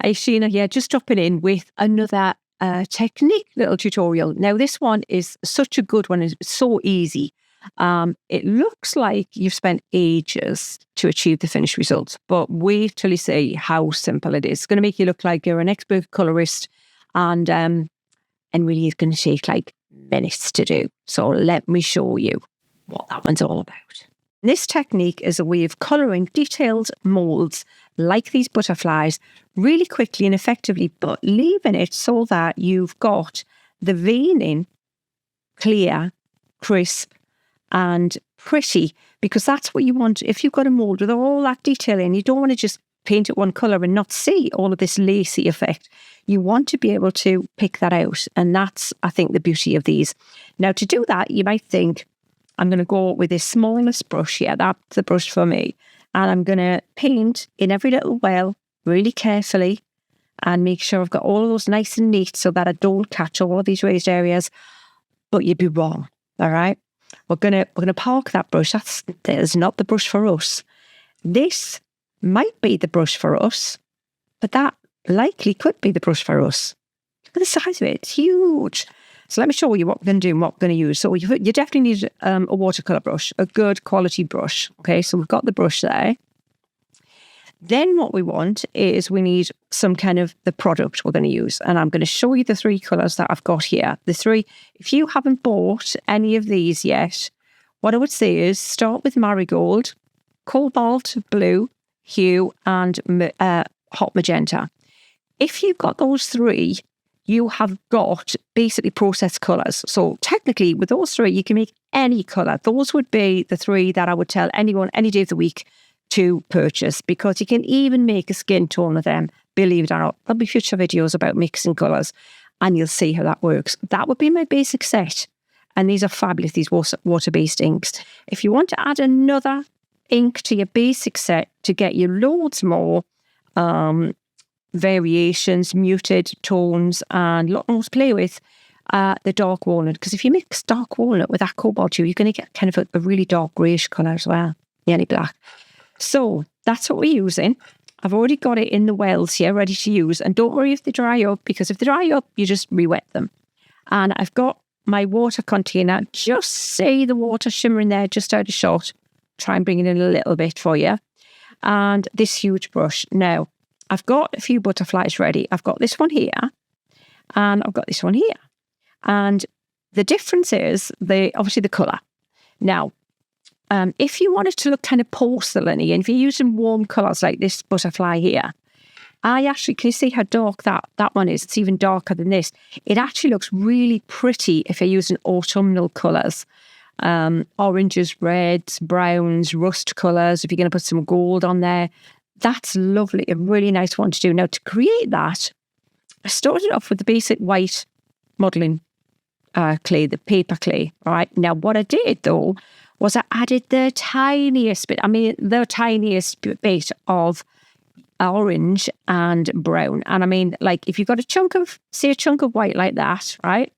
Hey Sheena here, just dropping in with another technique little tutorial. Now this one is such a good one, it's so easy. It looks like you've spent ages to achieve the finished results, but wait till you see how simple it is. It's going to make you look like you're an expert colorist, and really it's going to take like minutes to do. So let me show you what that one's all about. This technique is a way of colouring detailed moulds like these butterflies really quickly and effectively, but leaving it so that you've got the veining clear, crisp and pretty, because that's what you want. If you've got a mould with all that detail in, you don't want to just paint it one colour and not see all of this lacy effect. You want to be able to pick that out, and that's, I think, the beauty of these. Now, to do that, you might think, I'm going to go with this smallest brush here. That's the brush for me. And I'm going to paint in every little well really carefully and make sure I've got all of those nice and neat so that I don't catch all of these raised areas. But you'd be wrong, all right? We're going to park that brush. That is not the brush for us. This might be the brush for us, but that likely could be the brush for us. Look at the size of it. It's huge. So let me show you what we're going to do and what we're going to use. So you definitely need a watercolour brush, a good quality brush. Okay, so we've got the brush there. Then what we want is we need some kind of the product we're going to use. And I'm going to show you the three colours that I've got here. The three, if you haven't bought any of these yet, what I would say is start with marigold, cobalt blue, hue and hot magenta. If you've got those three, you have got basically processed colours. So technically with those three, you can make any colour. Those would be the three that I would tell anyone any day of the week to purchase, because you can even make a skin tone of them, believe it or not. There'll be future videos about mixing colours and you'll see how that works. That would be my basic set. And these are fabulous, these water-based inks. If you want to add another ink to your basic set to get you loads more variations, muted tones, and lot more to play with, the dark walnut. Because if you mix dark walnut with that cobalt hue, you're going to get kind of a really dark greyish colour as well, nearly black. So that's what we're using. I've already got it in the wells here, ready to use. And don't worry if they dry up, because if they dry up, you just re-wet them. And I've got my water container. Just see the water shimmering there, just out of shot. Try and bring it in a little bit for you. And this huge brush. Now, I've got a few butterflies ready. I've got this one here, and I've got this one here. And the difference is obviously the colour. Now, if you want it to look kind of porcelain-y, and if you're using warm colours like this butterfly here, can you see how dark that one is? It's even darker than this. It actually looks really pretty if you're using autumnal colours. Oranges, reds, browns, rust colours. If you're going to put some gold on there, that's lovely, a really nice one to do. Now, to create that, I started off with the basic white modelling clay, the paper clay. All right. Now, what I did, though, was I added the tiniest bit bit of orange and brown. And I mean, like, if you've got a chunk of white like that, right,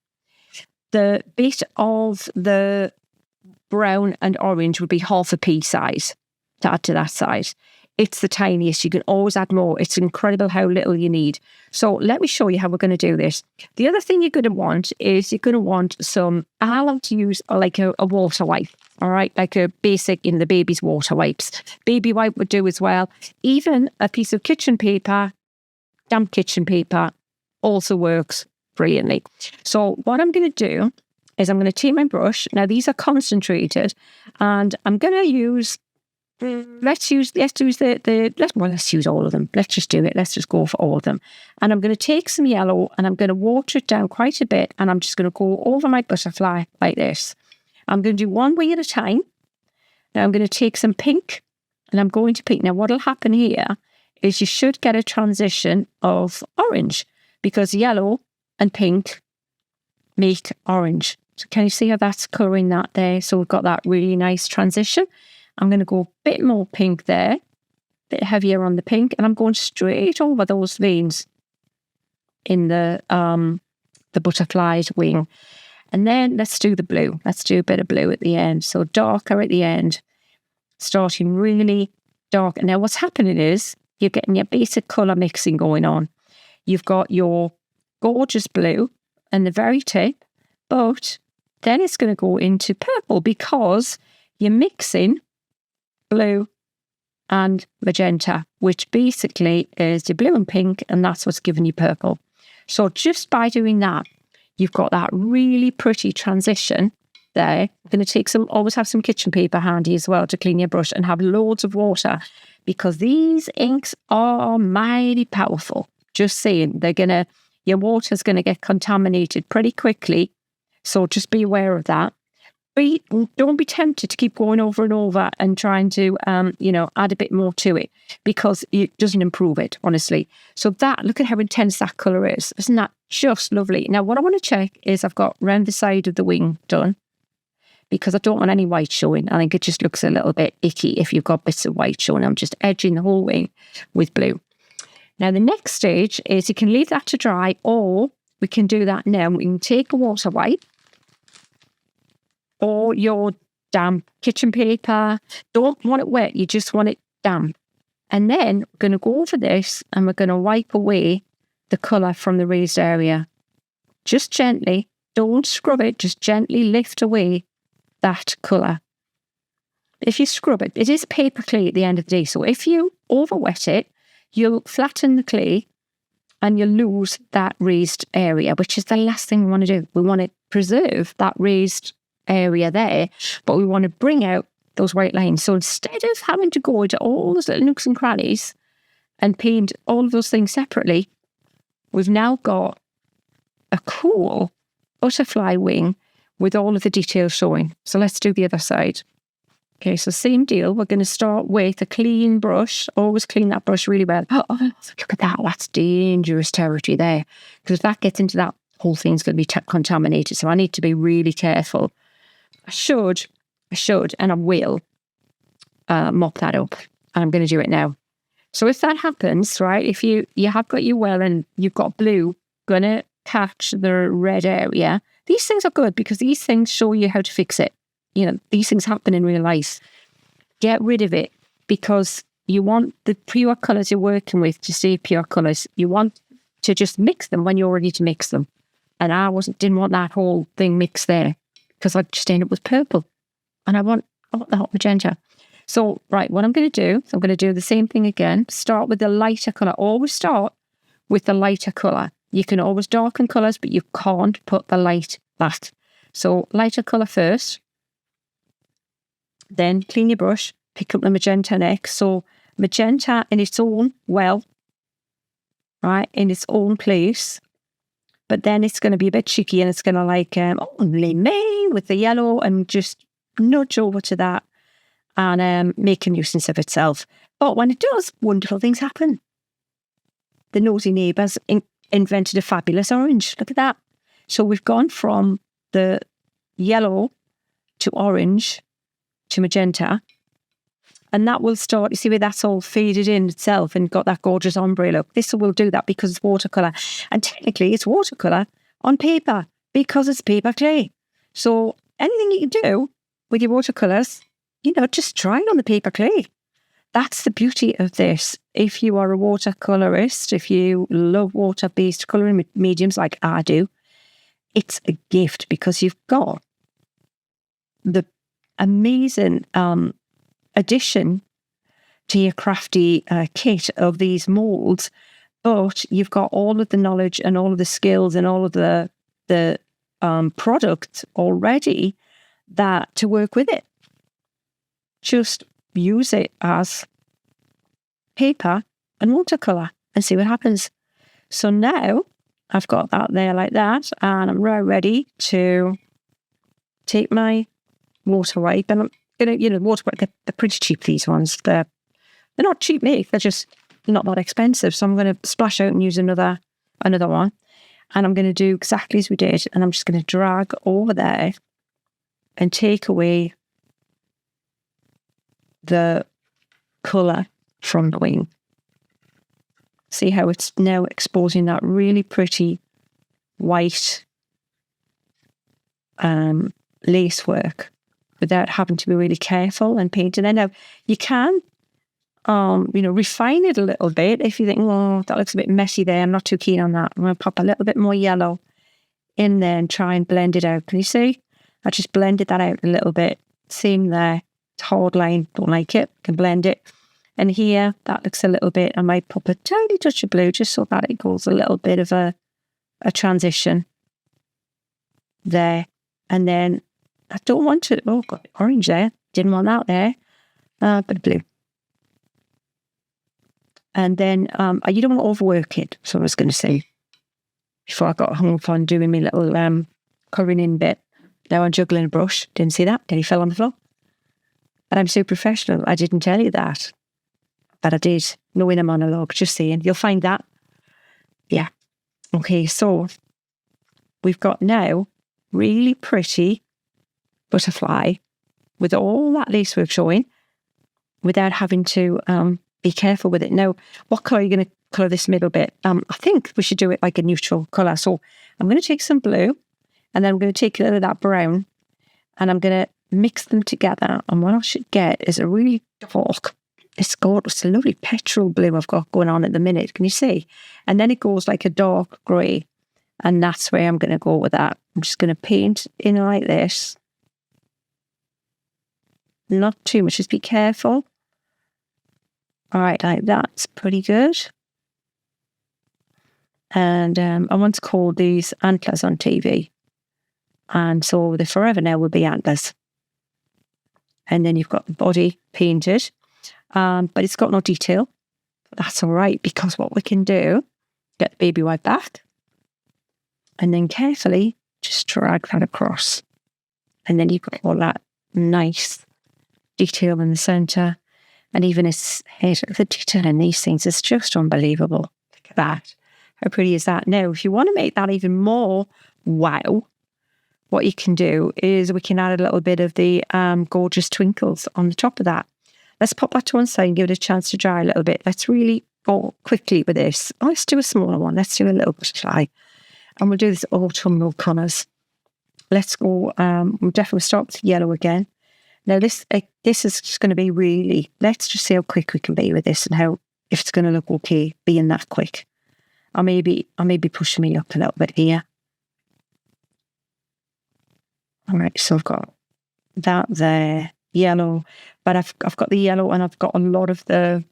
the bit of the brown and orange would be half a pea size to add to that size. It's the tiniest. You can always add more. It's incredible how little you need. So let me show you how we're going to do this. The other thing you're going to want is some, I like to use like a water wipe. All right, like a basic, the baby's water wipes. Baby wipe would do as well. Even a piece of kitchen paper, damp kitchen paper, also works brilliantly. So what I'm going to do is I'm going to take my brush. Now these are concentrated, and I'm going to use. Let's use all of them. Let's just do it. Let's just go for all of them. And I'm going to take some yellow and I'm going to water it down quite a bit, and I'm just going to go over my butterfly like this. I'm going to do one wing at a time. Now I'm going to take some pink and I'm going to pink. Now what'll happen here is you should get a transition of orange, because yellow and pink make orange. So can you see how that's colouring that there? So we've got that really nice transition. I'm going to go a bit more pink there, a bit heavier on the pink, and I'm going straight over those veins in the butterfly's wing. And then let's do the blue. Let's do a bit of blue at the end. So darker at the end, starting really dark. And now what's happening is you're getting your basic colour mixing going on. You've got your gorgeous blue and the very tip, but then it's going to go into purple because you're mixing blue and magenta, which basically is your blue and pink, and that's what's giving you purple. So just by doing that, you've got that really pretty transition there. You're going to take always have some kitchen paper handy as well to clean your brush, and have loads of water, because these inks are mighty powerful. Just saying, your water's going to get contaminated pretty quickly. So just be aware of that. Don't be tempted to keep going over and over and trying to, add a bit more to it, because it doesn't improve it, honestly. So look at how intense that colour is. Isn't that just lovely? Now, what I want to check is I've got round the side of the wing done, because I don't want any white showing. I think it just looks a little bit icky if you've got bits of white showing. I'm just edging the whole wing with blue. Now, the next stage is you can leave that to dry, or we can do that now. We can take a water wipe or your damp kitchen paper. Don't want it wet, you just want it damp. And then we're going to go over this and we're going to wipe away the colour from the raised area. Just gently, don't scrub it, just gently lift away that colour. If you scrub it, it is paper clay at the end of the day. So if you over wet it, you'll flatten the clay and you'll lose that raised area, which is the last thing we want to do. We want to preserve that raised area there, but we want to bring out those white lines. So instead of having to go into all those little nooks and crannies and paint all of those things separately, we've now got a cool butterfly wing with all of the details showing. So let's do the other side. Okay, so same deal. We're going to start with a clean brush. Always clean that brush really well. Oh, look at that. That's dangerous territory there. Because if that gets into that, whole thing's going to be contaminated. So I need to be really careful. I should, and I will mop that up. And I'm going to do it now. So if that happens, right, if you have got your well and you've got blue going to catch the red area, these things are good because these things show you how to fix it. You know, these things happen in real life. Get rid of it, because you want the pure colours you're working with to stay pure colours. You want to just mix them when you're ready to mix them. And I didn't want that whole thing mixed there, because I'd just end up with purple. And I want the hot magenta. So, right, what I'm going to do, I'm going to do the same thing again. Start with the lighter colour. Always start with the lighter colour. You can always darken colours, but you can't put the light back. So, lighter colour first. Then clean your brush, pick up the magenta next. So magenta in its own well, right, in its own place. But then it's going to be a bit cheeky and it's going to like, only me with the yellow, and just nudge over to that and make a nuisance of itself. But when it does, wonderful things happen. The nosy neighbours invented a fabulous orange. Look at that. So we've gone from the yellow to orange to magenta, and that will start, you see where that's all faded in itself and got that gorgeous ombre look. This will do that because it's watercolour, and technically it's watercolour on paper because it's paper clay. So anything you can do with your watercolours, just try it on the paper clay. That's the beauty of this. If you are a watercolourist, if you love water-based colouring mediums like I do, it's a gift, because you've got the amazing addition to your crafty kit of these moulds, but you've got all of the knowledge and all of the skills and all of the products already to work with it. Just use it as paper and watercolour and see what happens. So now I've got that there like that, and I'm ready to take my water wipe, and I'm gonna, water wipe, they're pretty cheap, these ones. They're not cheap, mate. They're just not that expensive. So I'm going to splash out and use another one, and I'm going to do exactly as we did, and I'm just going to drag over there and take away the colour from the wing. See how it's now exposing that really pretty white lace work, without having to be really careful and painting. And now you can refine it a little bit. If you think, oh, that looks a bit messy there, I'm not too keen on that. I'm going to pop a little bit more yellow in there and try and blend it out. Can you see? I just blended that out a little bit. Same there. It's hard line. Don't like it. Can blend it. And here, that looks a little bit. I might pop a tiny touch of blue just so that it goes a little bit of a transition there. And then I don't want to. Oh, got orange there. Didn't want that there. Bit of blue. And then you don't want to overwork it. So I was going to say before I got hung up on doing my little colouring in bit. Now I'm juggling a brush. Didn't see that. Then he fell on the floor. And I'm so professional. I didn't tell you that. But I did. Knowing I'm on a log. Just saying. You'll find that. Yeah. Okay, so we've got now really pretty butterfly with all that lacework showing without having to be careful with it. Now, what colour are you going to colour this middle bit? I think we should do it like a neutral colour. So I'm going to take some blue and then I'm going to take a little of that brown and I'm going to mix them together. And what I should get is a really dark, it's gorgeous, a lovely petrol blue I've got going on at the minute. Can you see? And then it goes like a dark grey. And that's where I'm going to go with that. I'm just going to paint in like this. Not too much, just be careful. All right, like that's pretty good. And I once called these antlers on TV. And so the forever now will be antlers. And then you've got the body painted. But it's got no detail. That's all right, because what we can do, get the baby wipe back. And then carefully just drag that across. And then you've got all that nice detail in the centre. And even its head, the detail in these things is just unbelievable. Look at that. How pretty is that? Now, if you want to make that even more wow, what you can do is we can add a little bit of the gorgeous twinkles on the top of that. Let's pop that to one side and give it a chance to dry a little bit. Let's really go quickly with this. Oh, let's do a smaller one. Let's do a little butterfly. And we'll do this autumnal colours. Let's go, we'll definitely start with yellow again. Now this is just going to be really, let's just see how quick we can be with this and how, if it's going to look okay being that quick. I may be pushing me up a little bit here. All right, so I've got that there, yellow, but I've got the yellow and I've got a lot of the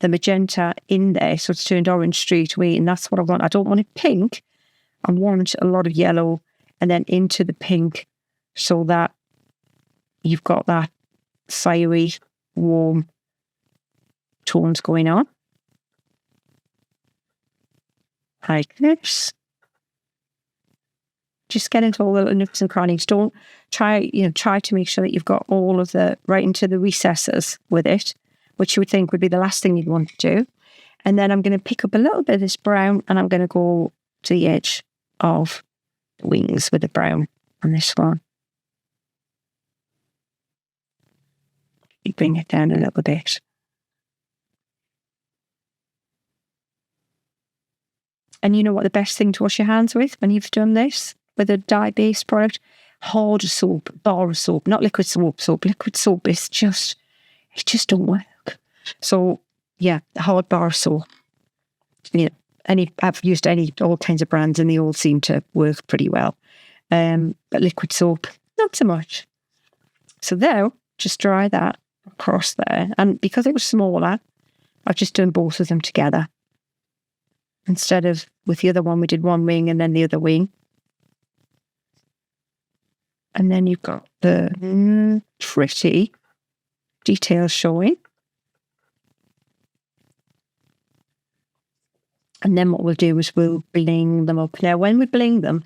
magenta in there, so it's turned orange straight away, and that's what I want. I don't want it pink. I want a lot of yellow and then into the pink so that you've got that fiery, warm tones going on. Like this. Just get into all the nooks and crannies. Don't try to make sure that you've got all of the, right into the recesses with it, which you would think would be the last thing you'd want to do. And then I'm going to pick up a little bit of this brown and I'm going to go to the edge of the wings with the brown on this one. You bring it down a little bit. And you know what the best thing to wash your hands with when you've done this? With a dye-based product? Hard soap, bar of soap, not liquid soap. Liquid soap is just, it just don't work. So yeah, hard bar of soap. I've used all kinds of brands and they all seem to work pretty well. But liquid soap, not so much. So now, just dry that across there. And because it was smaller, I've just done both of them together. Instead of with the other one, we did one wing and then the other wing. And then you've got the pretty details showing. And then what we'll do is we'll bling them up. Now, when we bling them,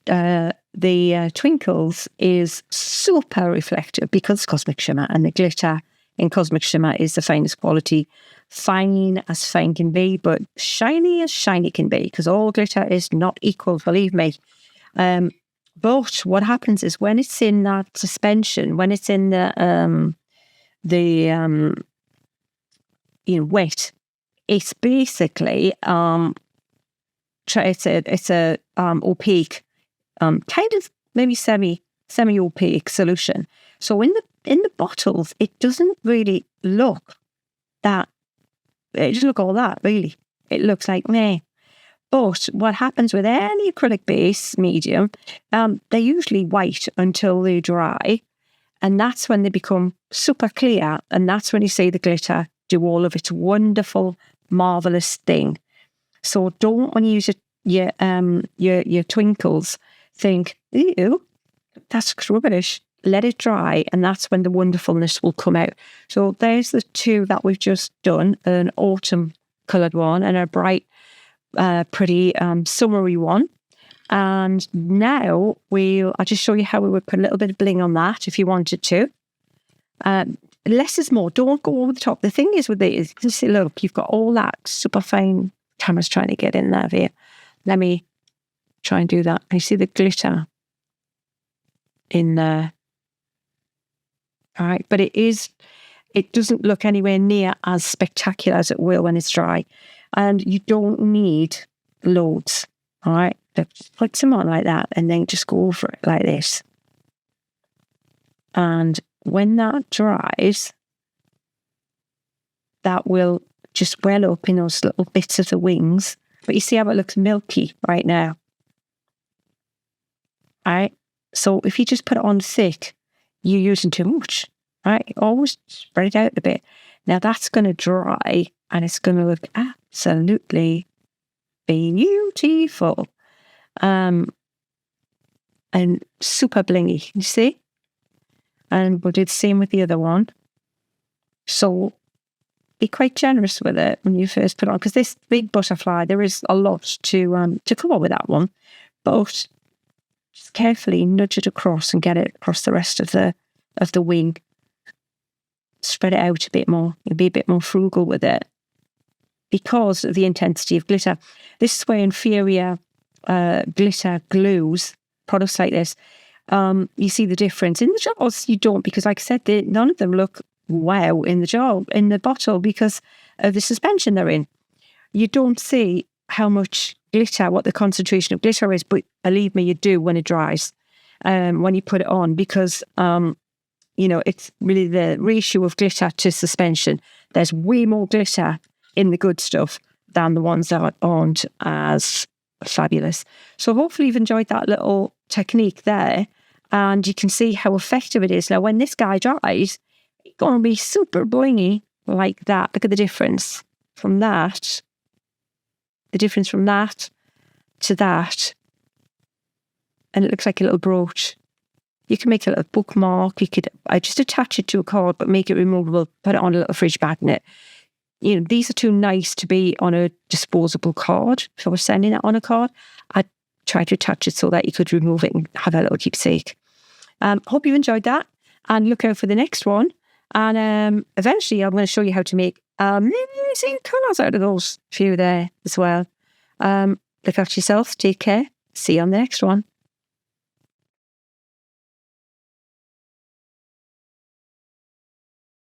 the twinkles is super reflective because it's Cosmic Shimmer, and the glitter in Cosmic Shimmer is the finest quality. Fine as fine can be, but shiny as shiny can be, because all glitter is not equal, believe me. But what happens is when it's in that suspension, when it's in the wet, it's basically it's a opaque, kind of maybe semi opaque solution. So in in the bottles, it doesn't really look that, it doesn't look all that, really. It looks like meh. But what happens with any acrylic base medium, they're usually white until they dry. And that's when they become super clear. And that's when you see the glitter do all of its wonderful, marvellous thing. So don't, when you use your twinkles, think, ew, that's rubbish. Let it dry, and that's when the wonderfulness will come out. So there's the two that we've just done, an autumn coloured one and a bright, pretty summery one. And now I'll just show you how we would put a little bit of bling on that if you wanted to. Less is more. Don't go over the top. The thing is with these, you see, look, you've got all that super fine. Camera's trying to get in there here. Let me try and do that. You see the glitter in there. All right, but it doesn't look anywhere near as spectacular as it will when it's dry. And you don't need loads. All right, just put some on like that and then just go over it like this. And when that dries, that will just well up in those little bits of the wings. But you see how it looks milky right now? All right, so if you just put it on thick, you're using too much, right? Always spread it out a bit. Now that's going to dry and it's going to look absolutely beautiful. And super blingy, you see? And we'll do the same with the other one. So be quite generous with it when you first put it on, because this big butterfly, there is a lot to cover with that one. But just carefully nudge it across and get it across the rest of the wing. Spread it out a bit more. You'll be a bit more frugal with it because of the intensity of glitter. This is where inferior glitter glues, products like this, you see the difference. In the jars, you don't, because like I said, none of them look wow in the jar, in the bottle, because of the suspension they're in. You don't see how much glitter, what the concentration of glitter is, but believe me, you do when it dries, when you put it on, because it's really the ratio of glitter to suspension. There's way more glitter in the good stuff than the ones that aren't as fabulous. So hopefully you've enjoyed that little technique there, and you can see how effective it is. Now when this guy dries, it's going to be super blingy like that. Look at the difference from that. The difference from that to that. And it looks like a little brooch. You can make a little bookmark. You could just attach it to a card, but make it removable, put it on a little fridge magnet. These are too nice to be on a disposable card. If I was sending that on a card, I'd try to attach it so that you could remove it and have a little keepsake. Hope you enjoyed that, and look out for the next one. And eventually I'm going to show you how to make amazing colours out of those few there as well. Look after yourself. Take care. See you on the next one.